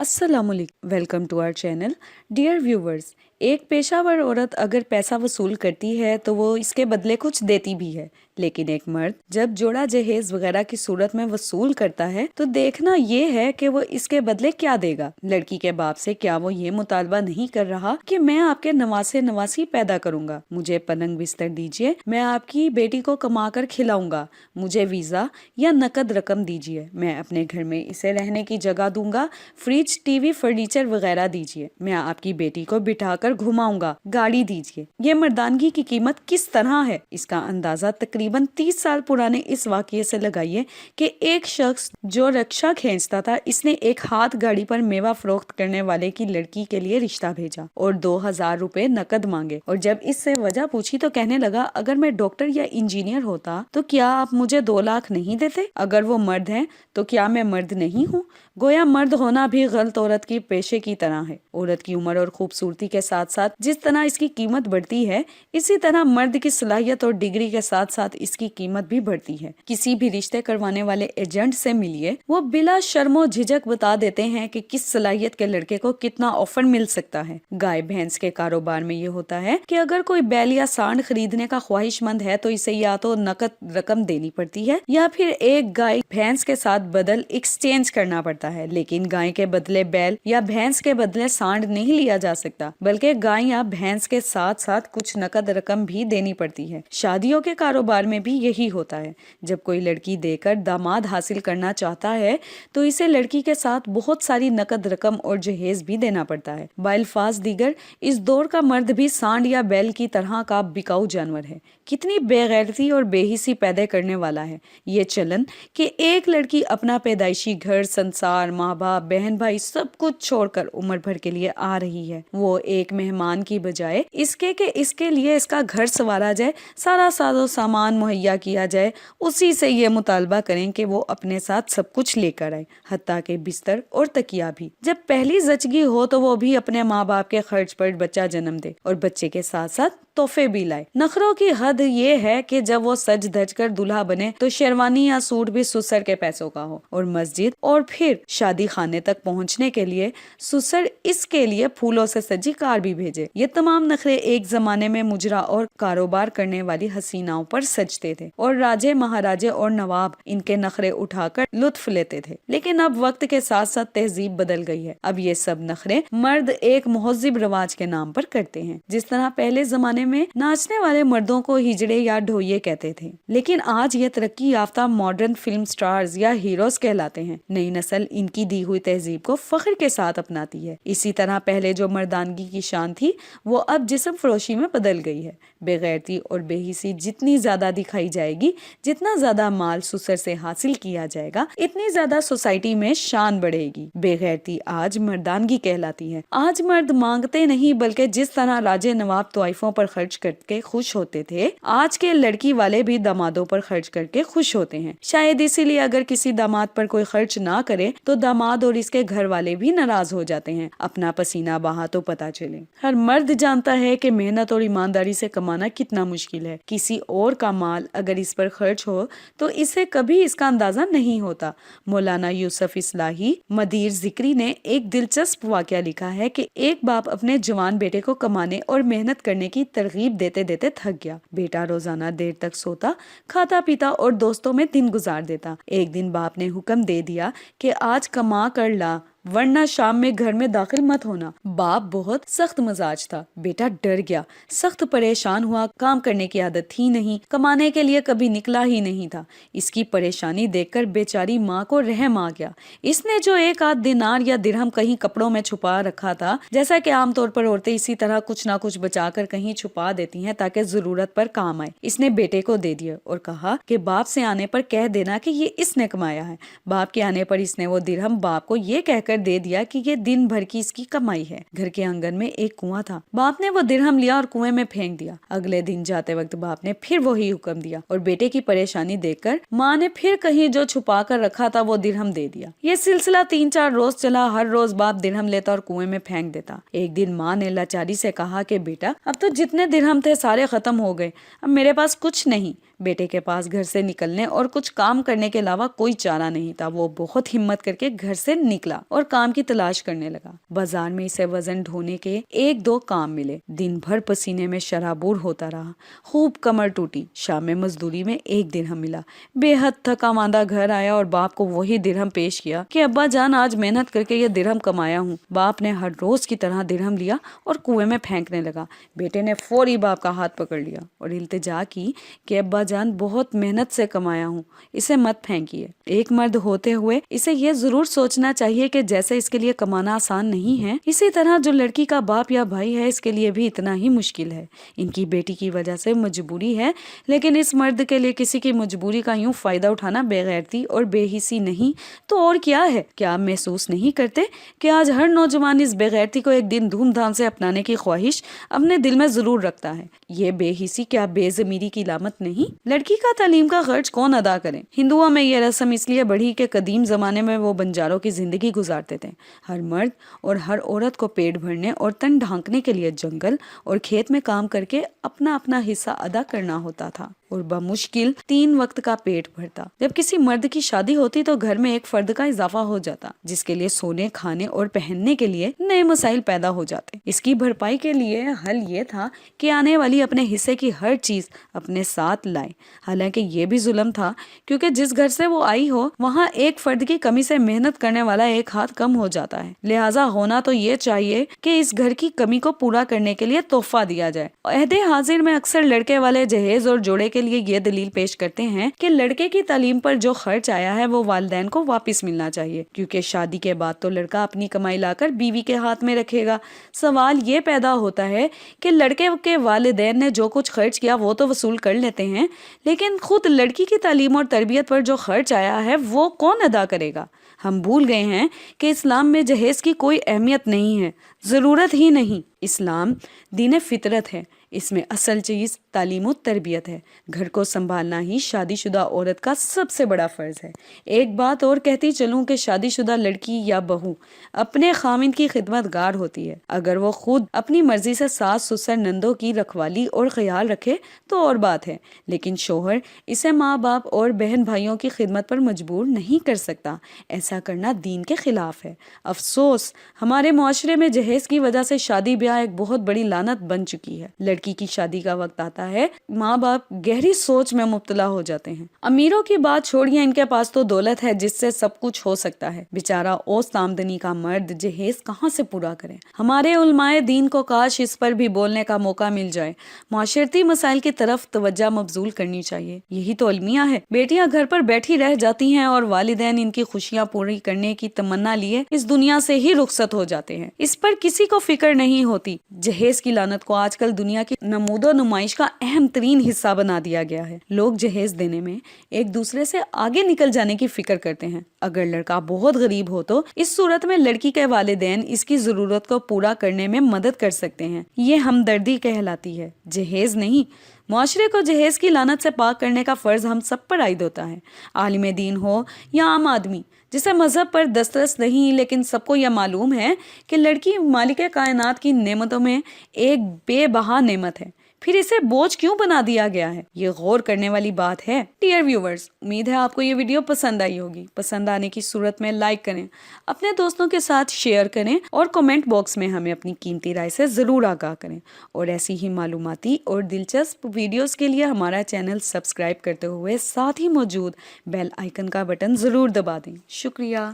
अस्सलाम वालेकुम, welcome to our channel. Dear viewers, एक पेशावर औरत अगर पैसा वसूल करती है तो वो इसके बदले कुछ देती भी है, लेकिन एक मर्द जब जोड़ा जहेज वगैरह की सूरत में वसूल करता है तो देखना ये है कि वो इसके बदले क्या देगा। लड़की के बाप से क्या वो ये मुतालबा नहीं कर रहा कि मैं आपके नवासे नवासी पैदा करूंगा, मुझे पलंग बिस्तर दीजिए, मैं आपकी बेटी को कमा कर खिलाऊंगा, मुझे वीजा या नकद रकम दीजिए, मैं अपने घर में इसे रहने की जगह दूंगा, फ्रिज टीवी फर्नीचर वगैरह दीजिए, मैं आपकी बेटी को बिठाकर घुमाऊंगा, गाड़ी दीजिए। ये मर्दानगी की कीमत किस तरह है, इसका अंदाजा तकरीबन 30 साल पुराने इस वाकये से लगाइए कि एक शख्स जो रक्षा खींचता था, इसने एक हाथ गाड़ी पर मेवा फरोख्त करने वाले की लड़की के लिए रिश्ता भेजा और 2000 रुपए नकद मांगे, और जब इससे वजह पूछी तो कहने लगा, अगर मैं डॉक्टर या इंजीनियर होता तो क्या आप मुझे 2 लाख नहीं देते? अगर वो मर्द हैं तो क्या मैं मर्द नहीं हूँ? गोया मर्द होना भी गलत औरत की पेशे की तरह है। औरत की उम्र और खूबसूरती के साथ साथ जिस तरह इसकी कीमत बढ़ती है, इसी तरह मर्द की सलाहियत और डिग्री के साथ साथ इसकी कीमत भी बढ़ती है। किसी भी रिश्ते करवाने वाले एजेंट से मिलिए, वो बिला शर्मो झिझक बता देते हैं कि किस सलाहियत के लड़के को कितना ऑफर मिल सकता है। गाय भैंस के कारोबार में ये होता है कि अगर कोई बैल या सांड खरीदने का ख्वाहिशमंद है तो इसे या तो नकद रकम देनी पड़ती है या फिर एक गाय भैंस के साथ बदल एक्सचेंज करना पड़ता है। लेकिन गाय के बदले बैल या भैंस के बदले सांड नहीं लिया जा सकता, बल्कि गाय या भैंस के साथ साथ कुछ नकद रकम भी देनी पड़ती है। शादियों के कारोबार में भी यही होता है। जब कोई लड़की देकर दामाद हासिल करना चाहता है तो इसे लड़की के साथ बहुत सारी नकद रकम और जहेज भी देना पड़ता है। बाइल्फाज दीगर, इस दौर का मर्द भी सांड या बैल की तरह का बिकाऊ जानवर है। कितनी बेगैरती और बेहिसी पैदा करने वाला है ये चलन कि एक लड़की अपना पैदाइशी घर, संसार, माँ बाप, बहन भाई सब कुछ छोड़कर उम्र भर के लिए आ रही है। वो एक मेहमान की बजाय इसके लिए इसका घर संवारा जाए, सारा साजो सामान मुहैया किया जाए, उसी से ये मुतालबा करें कि वो अपने साथ सब कुछ लेकर आए, हत्ता के बिस्तर और तकिया भी। जब पहली जचगी हो तो वो भी अपने माँ बाप के खर्च पर बच्चा जन्म दे और बच्चे के साथ साथ तोहफे भी लाए। नखरों की हद ये है कि जब वो सज धज कर दूल्हा बने तो शेरवानी या सूट भी सुसर के पैसों का हो, और मस्जिद और फिर शादी खाने तक पहुंचने के लिए सुसर इसके लिए फूलों से सजी कार भी भेजे। ये तमाम नखरे एक जमाने में मुजरा और कारोबार करने वाली हसीनाओं पर सजते थे और राजे, महाराजे और नवाब इनके नखरे उठाकर लुत्फ लेते थे। लेकिन अब वक्त के साथ साथ तहजीब बदल गई है। अब ये सब नखरे मर्द एक मुहज्जिब रिवाज के नाम पर करते हैं। जिस तरह पहले जमाने में नाचने वाले मर्दों को हिजड़े या ढोइये कहते थे, लेकिन आज ये तरक्की याफ्ता मॉडर्न फिल्म स्टार्स या हीरोज कहलाते हैं। नई नस्ल इनकी दी हुई तहजीब को फख्र के साथ अपनाती है। इसी तरह पहले जो मर्दानगी की शान थी वो अब जिस्म फरोशी में बदल गई है। बेगैरती और बेहिसी जितनी ज्यादा दिखाई जाएगी, जितना ज्यादा माल सुसर से हासिल किया जाएगा, इतनी ज्यादा सोसाइटी में शान बढ़ेगी। बेगैरती आज मर्दानगी कहलाती है। आज मर्द मांगते नहीं, बल्कि जिस तरह राजे नवाब तोइफों पर खर्च करके खुश होते थे, आज के लड़की वाले भी दामादों पर खर्च करके खुश होते हैं। शायद इसीलिए अगर किसी दामाद पर कोई खर्च ना करे तो दामाद और इसके घर वाले भी नाराज हो जाते हैं। अपना पसीना बहा तो पता चले। हर मर्द जानता है कि मेहनत और ईमानदारी से कमाना कितना मुश्किल है। किसी और का माल अगर इस पर खर्च हो तो इसे कभी इसका अंदाजा नहीं होता। मौलाना यूसुफ इस्लाही मदीर जिक्री ने एक दिलचस्प वाकया लिखा है कि एक बाप अपने जवान बेटे को कमाने और मेहनत करने की तरगीब देते देते थक गया। बेटा रोजाना देर तक सोता, खाता पीता और दोस्तों में दिन गुजार देता। एक दिन बाप ने हुक्म दे दिया कि आज कमा कर ला, वरना शाम में घर में दाखिल मत होना। बाप बहुत सख्त मिजाज था। बेटा डर गया, सख्त परेशान हुआ। काम करने की आदत थी नहीं, कमाने के लिए कभी निकला ही नहीं था। इसकी परेशानी देखकर बेचारी माँ को रहम आ गया। इसने जो एक आध दिनार या दिरहम कहीं कपड़ों में छुपा रखा था, जैसा कि आमतौर पर औरतें इसी तरह कुछ ना कुछ बचाकर कहीं छुपा देती हैं ताकि जरूरत पर काम आए, इसने बेटे को दे दिया और कहा कि बाप से आने पर कह देना कि ये इसने कमाया है। बाप के आने पर इसने वो दिरहम बाप को ये कहकर दे दिया कि ये दिन भर की इसकी कमाई है। घर के आंगन में एक कुआं था। बाप ने वो दिरहम लिया और कुएं में फेंक दिया। अगले दिन जाते वक्त बाप ने फिर वही हुक्म दिया और बेटे की परेशानी देखकर माँ ने फिर कहीं जो छुपा कर रखा था वो दिरहम दे दिया। ये सिलसिला 3-4 रोज चला। हर रोज बाप दिरहम लेता और कुएं में फेंक देता। एक दिन माँ ने लाचारी से कहा कि बेटा, अब तो जितने दिरहम थे सारे खत्म हो गए, अब मेरे पास कुछ नहीं, بیٹے کے پاس گھر سے نکلنے اور کچھ کام کرنے کے علاوہ کوئی چارہ نہیں تھا۔ وہ بہت ہمت کر کے گھر سے نکلا اور کام کی تلاش کرنے لگا۔ بازار میں اسے وزن ڈھونے کے 1-2 کام ملے۔ دن بھر پسینے میں شرابور ہوتا رہا، خوب کمر ٹوٹی۔ شام میں مزدوری میں 1 درہم ملا۔ بے حد تھکا ماندہ گھر آیا اور باپ کو وہی درہم پیش کیا کہ ابا جان آج محنت کر کے یہ درہم کمایا ہوں۔ باپ نے ہر روز کی طرح درہم لیا اور کنویں میں پھینکنے لگا۔ بیٹے نے فوری باپ کا ہاتھ پکڑ لیا اور التجا کی کہ ابا جان بہت محنت سے کمایا ہوں، اسے مت پھینکیے۔ ایک مرد ہوتے ہوئے اسے یہ ضرور سوچنا چاہیے کہ جیسے اس کے لیے کمانا آسان نہیں ہے، اسی طرح جو لڑکی کا باپ یا بھائی ہے اس کے لیے بھی اتنا ہی مشکل ہے۔ ان کی بیٹی کی وجہ سے مجبوری ہے، لیکن اس مرد کے لیے کسی کی مجبوری کا یوں فائدہ اٹھانا بے غیرتی اور بے حسی نہیں تو اور کیا ہے؟ کیا آپ محسوس نہیں کرتے کہ آج ہر نوجوان اس بے غیرتی کو ایک دن دھوم دھام سے اپنانے کی خواہش اپنے دل میں ضرور رکھتا ہے؟ یہ بے حسی کیا بے ضمیری کی علامت نہیں؟ لڑکی کا تعلیم کا خرچ کون ادا کرے؟ ہندوؤں میں یہ رسم اس لیے بڑھی کہ قدیم زمانے میں وہ بنجاروں کی زندگی گزارتے تھے۔ ہر مرد اور ہر عورت کو پیٹ بھرنے اور تن ڈھانکنے کے لیے جنگل اور کھیت میں کام کر کے اپنا اپنا حصہ ادا کرنا ہوتا تھا اور بمشکل 3 وقت کا پیٹ بھرتا۔ جب کسی مرد کی شادی ہوتی تو گھر میں ایک فرد کا اضافہ ہو جاتا، جس کے لیے سونے، کھانے اور پہننے کے لیے نئے مسائل پیدا ہو جاتے۔ اس کی بھرپائی کے لیے حل یہ تھا کہ آنے والی اپنے حصے کی ہر چیز اپنے ساتھ لائے۔ حالانکہ یہ بھی ظلم تھا، کیونکہ جس گھر سے وہ آئی ہو وہاں ایک فرد کی کمی سے محنت کرنے والا ایک ہاتھ کم ہو جاتا ہے۔ لہٰذا ہونا تو یہ چاہیے کہ اس گھر کی کمی کو پورا کرنے کے لیے تحفہ دیا جائے۔ عہد حاضر میں اکثر لڑکے والے جہیز اور جوڑے کے لیے یہ دلیل پیش کرتے ہیں کہ لڑکے کی تعلیم پر جو خرچ آیا ہے وہ والدین کو واپس ملنا چاہیے، کیونکہ شادی کے بعد تو لڑکا اپنی کمائی لا کر بیوی کے ہاتھ میں رکھے گا۔ سوال یہ پیدا ہوتا ہے کہ لڑکے کے والدین نے جو کچھ خرچ کیا وہ تو وصول کر لیتے ہیں، لیکن خود لڑکی کی تعلیم اور تربیت پر جو خرچ آیا ہے وہ کون ادا کرے گا؟ ہم بھول گئے ہیں کہ اسلام میں جہیز کی کوئی اہمیت نہیں ہے، ضرورت ہی نہیں۔ اسلام دین فطرت ہے، اس میں اصل چیز تعلیم و تربیت ہے۔ گھر کو سنبھالنا ہی شادی شدہ عورت کا سب سے بڑا فرض ہے۔ ایک بات اور کہتی چلوں کہ شادی شدہ لڑکی یا بہو اپنے خامند کی خدمت گار ہوتی ہے۔ اگر وہ خود اپنی مرضی سے ساس سسر نندوں کی رکھوالی اور خیال رکھے تو اور بات ہے، لیکن شوہر اسے ماں باپ اور بہن بھائیوں کی خدمت پر مجبور نہیں کر سکتا۔ ایسا کرنا دین کے خلاف ہے۔ افسوس، ہمارے معاشرے میں جہیز کی وجہ سے شادی بیاہ ایک بہت بڑی لعنت بن چکی ہے۔ لڑکی کی شادی کا وقت آتا ہے، ماں باپ گہری سوچ میں مبتلا ہو جاتے ہیں۔ امیروں کی بات چھوڑیے، ان کے پاس تو دولت ہے جس سے سب کچھ ہو سکتا ہے۔ بیچارہ اوسط آمدنی کا مرد جہیز کہاں سے پورا کرے؟ ہمارے علماء دین کو کاش اس پر بھی بولنے کا موقع مل جائے۔ معاشرتی مسائل کی طرف توجہ مبذول کرنی چاہیے، یہی تو المیہ ہے۔ بیٹیاں گھر پر بیٹھی رہ جاتی ہیں اور والدین ان کی خوشیاں پوری کرنے کی تمنا لیے اس دنیا سے ہی رخصت ہو جاتے ہیں۔ اس پر کسی کو فکر نہیں ہوتی۔ جہیز کی لعنت کو آج کل دنیا کی نمود و نمائش کا اہم ترین حصہ بنا دیا گیا ہے۔ لوگ جہیز دینے میں ایک دوسرے سے آگے نکل جانے کی فکر کرتے ہیں۔ اگر لڑکا بہت غریب ہو تو اس صورت میں لڑکی کے والدین اس کی ضرورت کو پورا کرنے میں مدد کر سکتے ہیں۔ یہ ہمدردی کہلاتی ہے، جہیز نہیں۔ معاشرے کو جہیز کی لعنت سے پاک کرنے کا فرض ہم سب پر عائد ہوتا ہے، عالم دین ہو یا عام آدمی جسے مذہب پر دسترس نہیں، لیکن سب کو یہ معلوم ہے کہ لڑکی مالک کائنات کی نعمتوں میں ایک بے بہا نعمت ہے، پھر اسے بوجھ کیوں بنا دیا گیا ہے؟ یہ غور کرنے والی بات ہے۔ ڈیئر ویورز، امید ہے آپ کو یہ ویڈیو پسند آئی ہوگی۔ پسند آنے کی صورت میں لائک کریں، اپنے دوستوں کے ساتھ شیئر کریں اور کمنٹ باکس میں ہمیں اپنی قیمتی رائے سے ضرور آگاہ کریں، اور ایسی ہی معلوماتی اور دلچسپ ویڈیوز کے لیے ہمارا چینل سبسکرائب کرتے ہوئے ساتھ ہی موجود بیل آئیکن کا بٹن ضرور دبا دیں۔ شکریہ۔